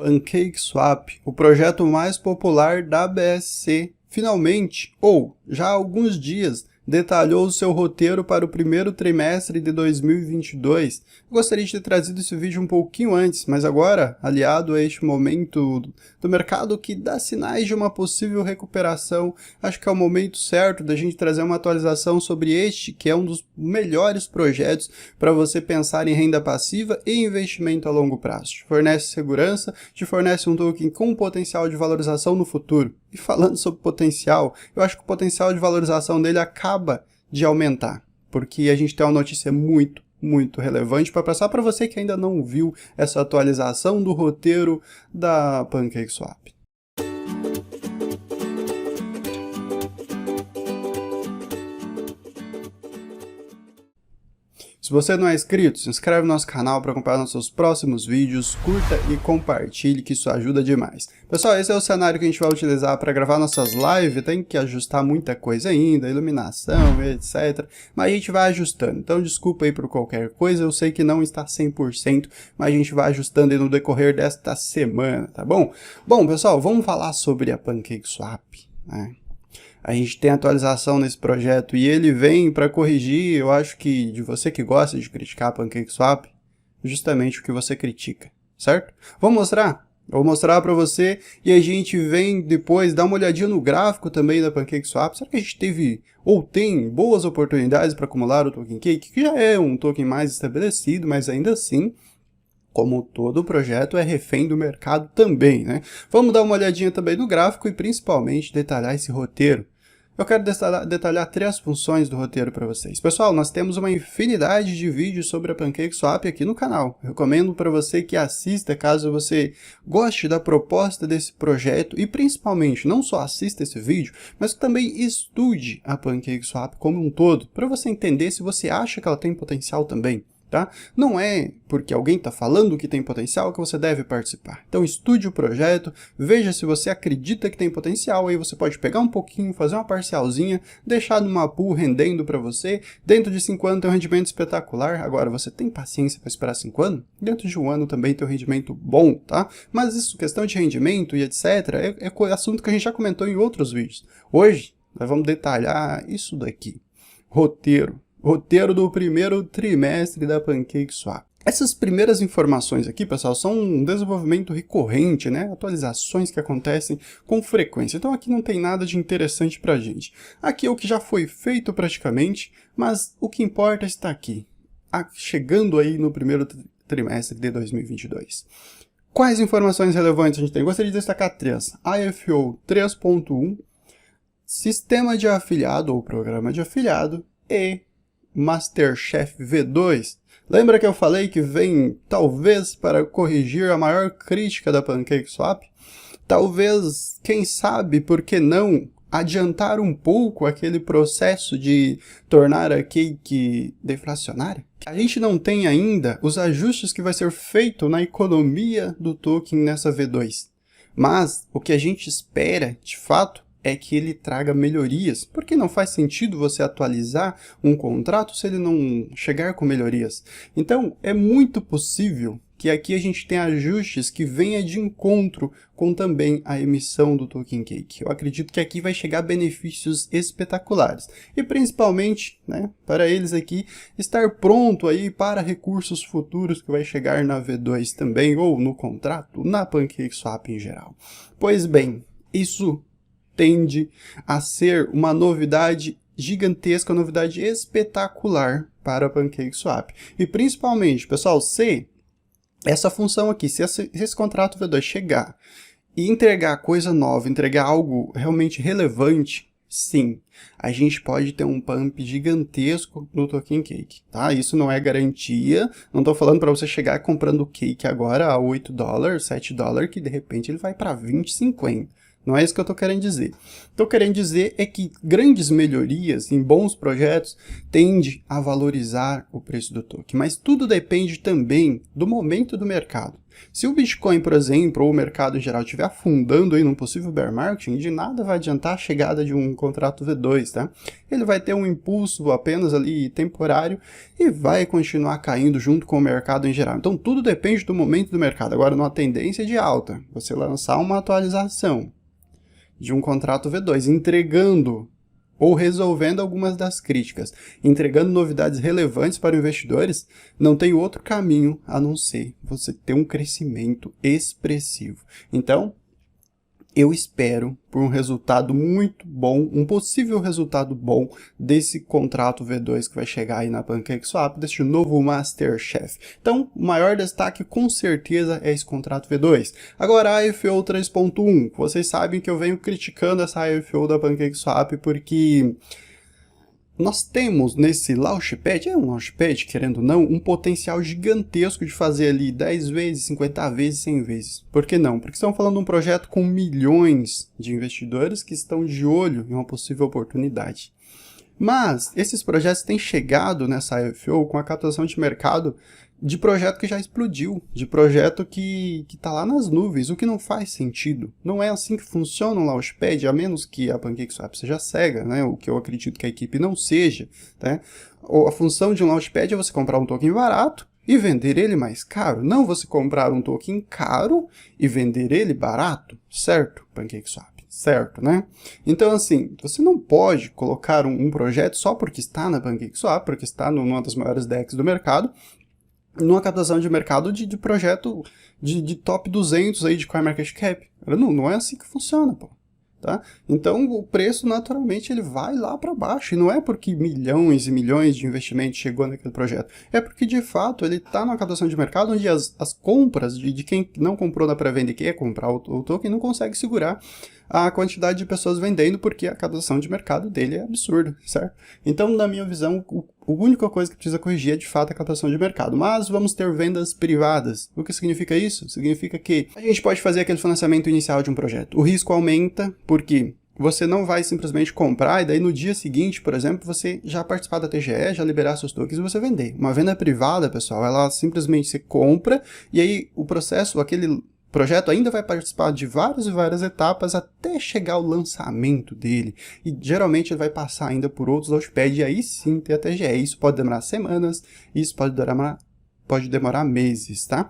PancakeSwap, o projeto mais popular da BSC, finalmente, ou já há alguns dias, detalhou o seu roteiro para o primeiro trimestre de 2022. Gostaria de ter trazido esse vídeo um pouquinho antes, mas agora, aliado a este momento do mercado que dá sinais de uma possível recuperação, acho que é o momento certo da gente trazer uma atualização sobre este, que é um dos melhores projetos para você pensar em renda passiva e investimento a longo prazo. Te fornece segurança, te fornece um token com potencial de valorização no futuro. E falando sobre potencial, eu acho que o potencial de valorização dele acaba de aumentar, porque a gente tem uma notícia muito relevante para passar para você que ainda não viu essa atualização do roteiro da PancakeSwap. Se você não é inscrito, se inscreve no nosso canal para acompanhar nossos próximos vídeos, curta e compartilhe, que isso ajuda demais. Pessoal, esse é o cenário que a gente vai utilizar para gravar nossas lives, tem que ajustar muita coisa ainda, iluminação, etc. Mas a gente vai ajustando, então desculpa aí por qualquer coisa, eu sei que não está 100%, mas a gente vai ajustando aí no decorrer desta semana, tá bom? Bom, pessoal, vamos falar sobre a PancakeSwap, né? A gente tem atualização nesse projeto e ele vem para corrigir, eu acho que de você que gosta de criticar a PancakeSwap, justamente o que você critica, certo? Vou mostrar para você e a gente vem depois dar uma olhadinha no gráfico também da PancakeSwap. Será que a gente teve ou tem boas oportunidades para acumular o token Cake, que já é um token mais estabelecido, mas ainda assim, como todo projeto, é refém do mercado também, né? Vamos dar uma olhadinha também no gráfico e principalmente detalhar esse roteiro. Eu quero detalhar 3 funções do roteiro para vocês. Pessoal, nós temos uma infinidade de vídeos sobre a PancakeSwap aqui no canal. Eu recomendo para você que assista, caso você goste da proposta desse projeto e principalmente não só assista esse vídeo, mas também estude a PancakeSwap como um todo, para você entender se você acha que ela tem potencial também. Tá? Não é porque alguém está falando que tem potencial que você deve participar. Então estude o projeto, veja se você acredita que tem potencial, aí você pode pegar um pouquinho, fazer uma parcialzinha, deixar numa pool rendendo para você, dentro de 5 anos tem um rendimento espetacular. Agora, você tem paciência para esperar 5 anos? Dentro de 1 ano também tem um rendimento bom, tá? Mas isso, questão de rendimento e etc, é assunto que a gente já comentou em outros vídeos. Hoje, nós vamos detalhar isso daqui. Roteiro do primeiro trimestre da PancakeSwap. Essas primeiras informações aqui, pessoal, são um desenvolvimento recorrente, né? Atualizações que acontecem com frequência. Então aqui não tem nada de interessante pra gente. Aqui é o que já foi feito praticamente, mas o que importa está aqui, chegando aí no primeiro trimestre de 2022. Quais informações relevantes a gente tem? Gostaria de destacar 3. IFO 3.1, Sistema de Afiliado ou Programa de Afiliado e MasterChef V2. Lembra que eu falei que vem, talvez, para corrigir a maior crítica da PancakeSwap? Talvez, quem sabe, por que não, adiantar um pouco aquele processo de tornar a cake deflacionária? A gente não tem ainda os ajustes que vai ser feito na economia do token nessa V2. Mas o que a gente espera, de fato, é que ele traga melhorias, porque não faz sentido você atualizar um contrato se ele não chegar com melhorias. Então, é muito possível que aqui a gente tenha ajustes que venham de encontro com também a emissão do token Cake. Eu acredito que aqui vai chegar benefícios espetaculares. E principalmente, né, para eles aqui, estar pronto aí para recursos futuros que vai chegar na V2 também, ou no contrato, na PancakeSwap em geral. Pois bem, isso tende a ser uma novidade gigantesca, uma novidade espetacular para a PancakeSwap. E principalmente, pessoal, se essa função aqui, se esse contrato V2 chegar e entregar coisa nova, entregar algo realmente relevante, sim, a gente pode ter um pump gigantesco no token Cake, tá? Isso não é garantia, não estou falando para você chegar comprando o Cake agora a $8, $7, que de repente ele vai para 20, 50. Não é isso que eu estou querendo dizer. Estou querendo dizer é que grandes melhorias em bons projetos tendem a valorizar o preço do token, mas tudo depende também do momento do mercado. Se o Bitcoin, por exemplo, ou o mercado em geral estiver afundando aí num possível bear market, de nada vai adiantar a chegada de um contrato V2, tá? Ele vai ter um impulso apenas ali temporário e vai continuar caindo junto com o mercado em geral. Então tudo depende do momento do mercado. Agora, numa tendência de alta, você lançar uma atualização de um contrato V2, entregando ou resolvendo algumas das críticas, entregando novidades relevantes para investidores, não tem outro caminho a não ser você ter um crescimento expressivo. Então, eu espero por um resultado muito bom, um possível resultado bom desse contrato V2 que vai chegar aí na PancakeSwap, deste novo Masterchef. Então, o maior destaque com certeza é esse contrato V2. Agora, a IFO 3.1, vocês sabem que eu venho criticando essa IFO da PancakeSwap porque nós temos nesse Launchpad, é um Launchpad, querendo ou não, um potencial gigantesco de fazer ali 10 vezes, 50 vezes, 100 vezes. Por que não? Porque estamos falando de um projeto com milhões de investidores que estão de olho em uma possível oportunidade. Mas esses projetos têm chegado nessa IFO com a captação de mercado de projeto que já explodiu, de projeto que está lá nas nuvens, o que não faz sentido. Não é assim que funciona o Launchpad, a menos que a PancakeSwap seja cega, né? O que eu acredito que a equipe não seja. Né? A função de um Launchpad é você comprar um token barato e vender ele mais caro. Não você comprar um token caro e vender ele barato, certo, PancakeSwap? Certo, né? Então, assim, você não pode colocar um projeto só porque está na PancakeSwap, porque está numa das maiores DEXs do mercado, numa captação de mercado de projeto de top 200 aí de CoinMarketCap. Não é assim que funciona, pô. Tá? Então o preço naturalmente ele vai lá para baixo, e não é porque milhões e milhões de investimentos chegou naquele projeto, é porque de fato ele está numa captação de mercado onde as compras de quem não comprou na pré-venda e quer comprar o token não consegue segurar a quantidade de pessoas vendendo, porque a captação de mercado dele é absurda, certo? Então, na minha visão, a única coisa que precisa corrigir é de fato a captação de mercado, mas vamos ter vendas privadas. O que significa isso? Significa que a gente pode fazer aquele financiamento inicial de um projeto. O risco aumenta porque você não vai simplesmente comprar e daí no dia seguinte, por exemplo, você já participar da TGE, já liberar seus tokens e você vender. Uma venda privada, pessoal, ela simplesmente se compra e aí o processo, aquele projeto ainda vai participar de várias e várias etapas até chegar ao lançamento dele. E geralmente ele vai passar ainda por outros launchpads e aí sim ter a TGE. Isso pode demorar semanas, isso pode demorar meses, tá?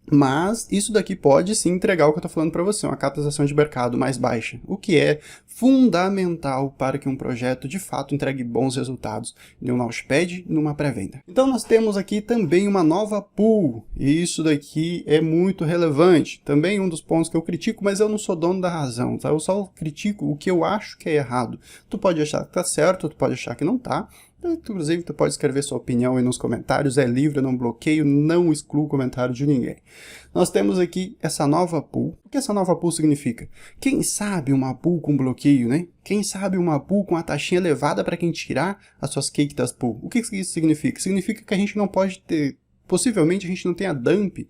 Mas isso daqui pode sim entregar o que eu estou falando para você, uma captação de mercado mais baixa, o que é fundamental para que um projeto de fato entregue bons resultados em um launchpad e numa pré-venda. Então nós temos aqui também uma nova pool, e isso daqui é muito relevante. Também um dos pontos que eu critico, mas eu não sou dono da razão, tá? Eu só critico o que eu acho que é errado. Tu pode achar que está certo, tu pode achar que não está. Inclusive, tu pode escrever sua opinião aí nos comentários, é livre, eu não bloqueio, não excluo o comentário de ninguém. Nós temos aqui essa nova pool. O que essa nova pool significa? Quem sabe uma pool com bloqueio, né? Quem sabe uma pool com a taxinha elevada para quem tirar as suas cakes das pool? O que isso significa? Significa que a gente não pode ter, possivelmente a gente não tenha dump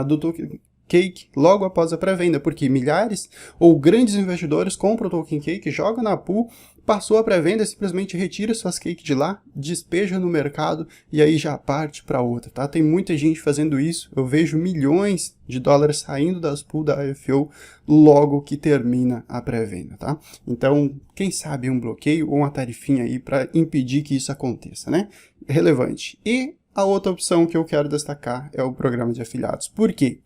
do token Cake logo após a pré-venda, porque milhares ou grandes investidores compram o token Cake, jogam na pool, passou a pré-venda, simplesmente retira suas cakes de lá, despeja no mercado e aí já parte para outra, tá? Tem muita gente fazendo isso, eu vejo milhões de dólares saindo das pools da IFO logo que termina a pré-venda, tá? Então, quem sabe um bloqueio ou uma tarifinha aí para impedir que isso aconteça, né? Relevante. E a outra opção que eu quero destacar é o programa de afiliados. Por quê?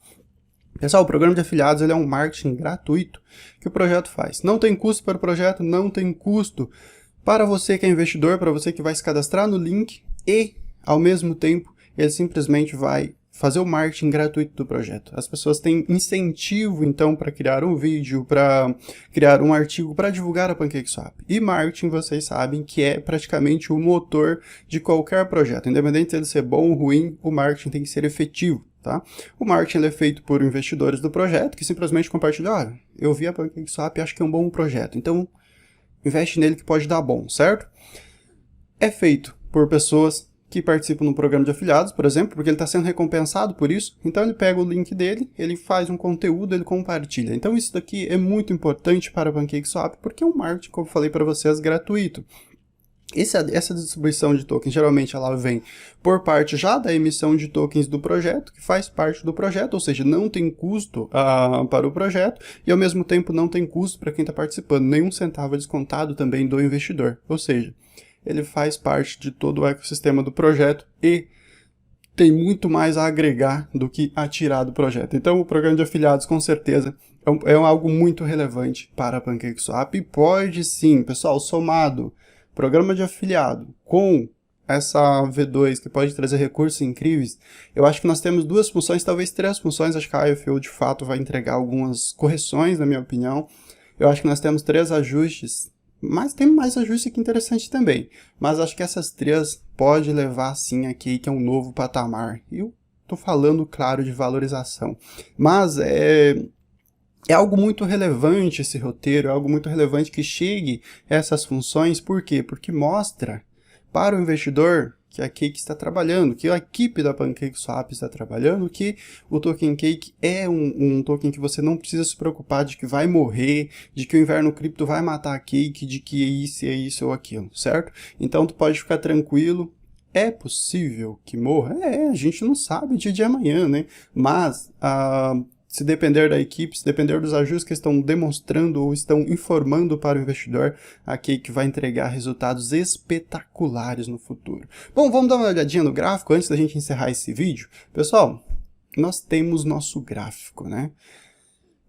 Pessoal, o programa de afiliados ele é um marketing gratuito que o projeto faz. Não tem custo para o projeto, não tem custo para você que é investidor, para você que vai se cadastrar no link e, ao mesmo tempo, ele simplesmente vai fazer o marketing gratuito do projeto. As pessoas têm incentivo, então, para criar um vídeo, para criar um artigo, para divulgar a PancakeSwap. E marketing, vocês sabem que é praticamente o motor de qualquer projeto. Independente de ele ser bom ou ruim, o marketing tem que ser efetivo. Tá? O marketing é feito por investidores do projeto que simplesmente compartilham, olha, eu vi a PancakeSwap e acho que é um bom projeto, então investe nele que pode dar bom, certo? É feito por pessoas que participam no programa de afiliados, por exemplo, porque ele está sendo recompensado por isso, então ele pega o link dele, ele faz um conteúdo, ele compartilha. Então isso daqui é muito importante para o PancakeSwap, porque é um marketing, como eu falei para vocês, gratuito. Essa distribuição de tokens, geralmente ela vem por parte já da emissão de tokens do projeto, que faz parte do projeto, ou seja, não tem custo para o projeto, e ao mesmo tempo não tem custo para quem está participando, nenhum centavo é descontado também do investidor, ou seja, ele faz parte de todo o ecossistema do projeto e tem muito mais a agregar do que a tirar do projeto. Então o programa de afiliados com certeza é algo muito relevante para a PancakeSwap e pode sim, pessoal, somado programa de afiliado com essa V2 que pode trazer recursos incríveis, eu acho que nós temos duas funções, talvez três funções, acho que a IFO de fato vai entregar algumas correções, na minha opinião. Eu acho que nós temos três ajustes, mas tem mais ajustes aqui interessantes também. Mas acho que essas três pode levar sim a Cake a um novo patamar. E eu tô falando, claro, de valorização. Mas é algo muito relevante esse roteiro, é algo muito relevante que chegue a essas funções. Por quê? Porque mostra para o investidor que a Cake está trabalhando, que a equipe da PancakeSwap está trabalhando, que o token Cake é um token que você não precisa se preocupar de que vai morrer, de que o inverno cripto vai matar a Cake, de que é isso ou aquilo, certo? Então tu pode ficar tranquilo. É possível que morra? A gente não sabe dia de amanhã, né? Mas se depender da equipe, se depender dos ajustes que estão demonstrando ou estão informando para o investidor, a Cake vai entregar resultados espetaculares no futuro. Bom, vamos dar uma olhadinha no gráfico antes da gente encerrar esse vídeo. Pessoal, nós temos nosso gráfico, né?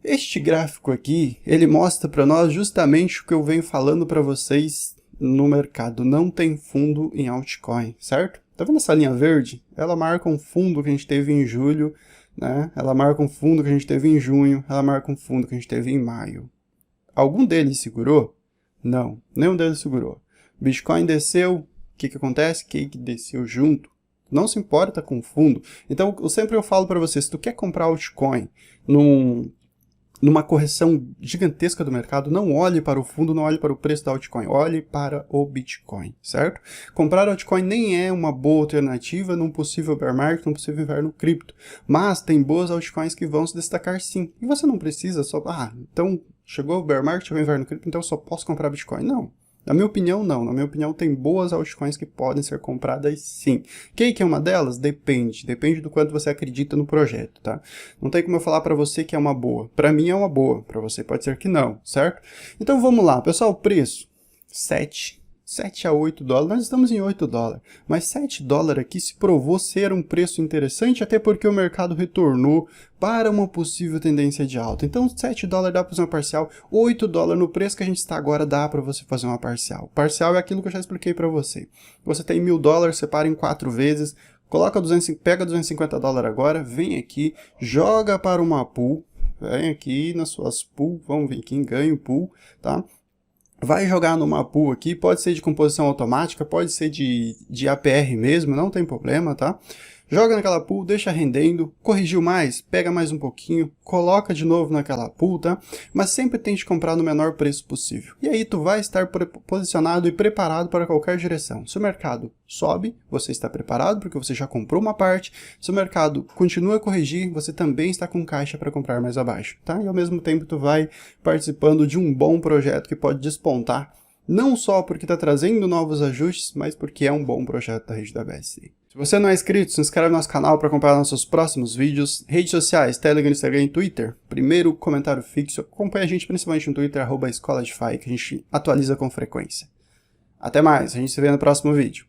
Este gráfico aqui, ele mostra para nós justamente o que eu venho falando para vocês no mercado. Não tem fundo em altcoin, certo? Tá vendo essa linha verde? Ela marca um fundo que a gente teve em julho, né? Ela marca um fundo que a gente teve em junho, ela marca um fundo que a gente teve em maio. Algum deles segurou? Não, nenhum deles segurou. Bitcoin desceu, o que acontece? Cake desceu junto. Não se importa com o fundo. Então, sempre eu falo para você, se tu quer comprar altcoin numa correção gigantesca do mercado, não olhe para o fundo, não olhe para o preço da altcoin, olhe para o Bitcoin, certo? Comprar altcoin nem é uma boa alternativa num possível bear market, num possível inverno cripto, mas tem boas altcoins que vão se destacar sim, e você não precisa só, então chegou o bear market, chegou o inverno cripto, então eu só posso comprar Bitcoin, não. Na minha opinião, não. Na minha opinião, tem boas altcoins que podem ser compradas sim. Cake é uma delas? Depende. Depende do quanto você acredita no projeto, tá? Não tem como eu falar para você que é uma boa. Para mim é uma boa. Para você pode ser que não, certo? Então vamos lá, pessoal. Preço: 7 a 8 dólares. Nós estamos em 8 dólares. Mas 7 dólares aqui se provou ser um preço interessante, até porque o mercado retornou para uma possível tendência de alta. Então 7 dólares dá para fazer uma parcial, 8 dólares no preço que a gente está agora dá para você fazer uma parcial. Parcial é aquilo que eu já expliquei para você. Você tem 1.000 dólares, separa em 4 vezes, pega 250 dólares agora, vem aqui, joga para uma pool, vem aqui nas suas pool, vamos ver quem ganha o pool, tá? Vai jogar numa pool aqui, pode ser de composição automática, pode ser de APR mesmo, não tem problema, tá? Joga naquela pool, deixa rendendo, corrigiu mais, pega mais um pouquinho, coloca de novo naquela pool, tá? Mas sempre tente comprar no menor preço possível. E aí tu vai estar posicionado e preparado para qualquer direção. Se o mercado sobe, você está preparado porque você já comprou uma parte. Se o mercado continua a corrigir, você também está com caixa para comprar mais abaixo, tá? E ao mesmo tempo tu vai participando de um bom projeto que pode despontar, não só porque está trazendo novos ajustes, mas porque é um bom projeto da rede da BSC. Se você não é inscrito, se inscreve no nosso canal para acompanhar nossos próximos vídeos. Redes sociais, Telegram, Instagram e Twitter. Primeiro comentário fixo. Acompanhe a gente principalmente no Twitter, @escoladefy, que a gente atualiza com frequência. Até mais, a gente se vê no próximo vídeo.